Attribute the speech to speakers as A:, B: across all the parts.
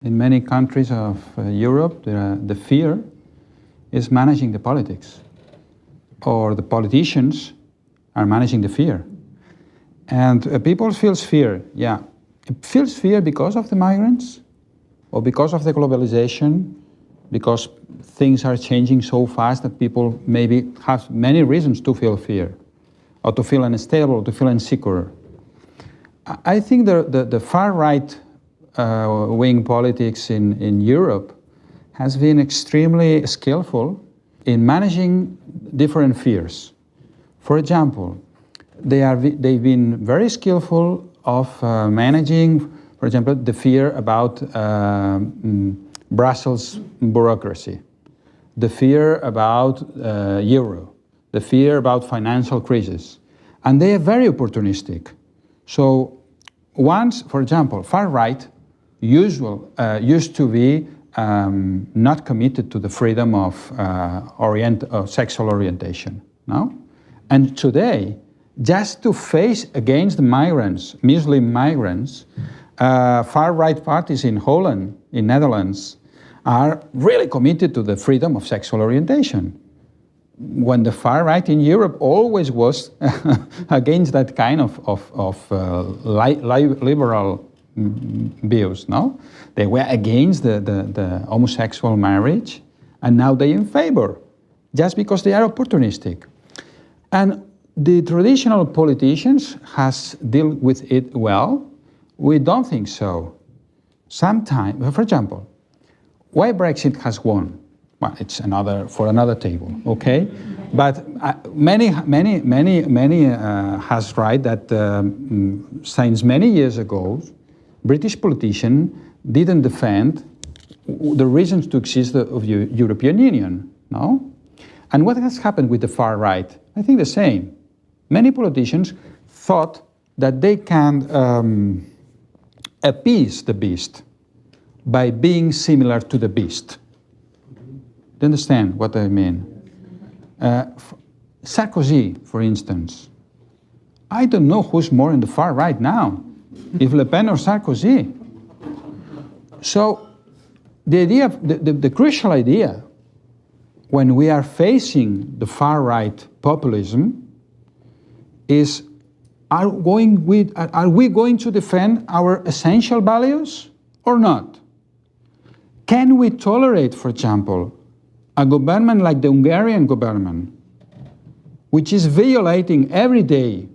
A: In many countries of Europe, the fear is managing the politics, or the politicians are managing the fear. And people feel fear, yeah. It feels fear because of the migrants, or because of the globalization, because things are changing so fast that people maybe have many reasons to feel fear, or to feel unstable, or to feel insecure. I think the far-right wing politics in Europe has been extremely skillful in managing different fears. For example, they've been very skillful of managing, for example, the fear about Brussels bureaucracy, the fear about euro, the fear about financial crisis. And they are very opportunistic. So once, for example, far-right used to be not committed to the freedom of sexual orientation, no? And today, just to face against the migrants, Muslim migrants, far-right parties in Holland, in Netherlands, are really committed to the freedom of sexual orientation. When the far-right in Europe always was against that kind of liberal views, no? They were against the homosexual marriage, and now they're in favor, just because they are opportunistic. And the traditional politicians has dealt with it well. We don't think so. Sometimes, for example, why Brexit has won? Well, it's for another table, okay? But many has right that since many years ago, British politicians didn't defend the reasons to exist of the European Union, no? And what has happened with the far right? I think the same. Many politicians thought that they can appease the beast by being similar to the beast. Do you understand what I mean? Sarkozy, for instance. I don't know who's more in the far right now, if Le Pen or Sarkozy. So the idea, the crucial idea, when we are facing the far right populism, is are we going to defend our essential values or not? Can we tolerate, for example, a government like the Hungarian government, which is violating every day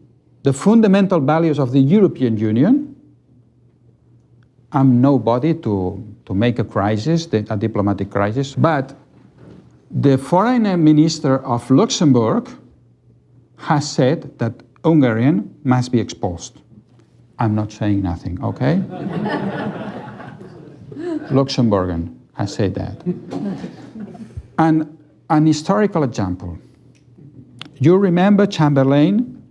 A: the fundamental values of the European Union? I'm nobody to make a crisis, a diplomatic crisis, but the foreign minister of Luxembourg has said that Hungarian must be expulsed. I'm not saying nothing, okay? Luxembourgian has said that. And an historical example. You remember Chamberlain,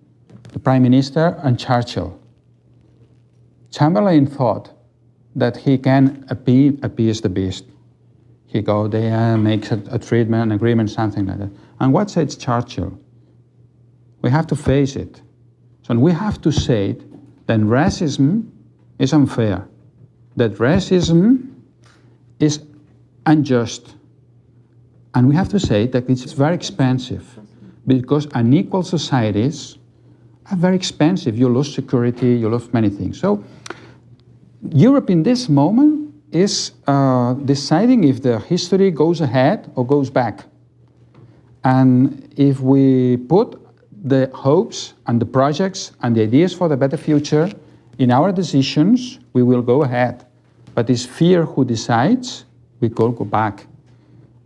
A: the Prime Minister, and Churchill. Chamberlain thought that he can appease the beast. He goes there, makes a treatment, an agreement, something like that. And what says Churchill? We have to face it. So we have to say that racism is unfair, that racism is unjust. And we have to say that it's very expensive, because unequal societies are very expensive. You lose security, you lose many things. So Europe in this moment is deciding if the history goes ahead or goes back. And if we put the hopes and the projects and the ideas for the better future in our decisions, we will go ahead. But it's fear who decides, we could go back.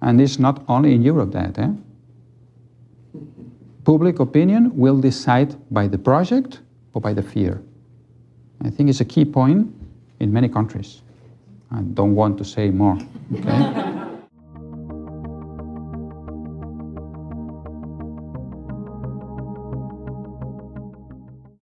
A: And it's not only in Europe that. Public opinion will decide by the project or by the fear. I think it's a key point in many countries. I don't want to say more, okay?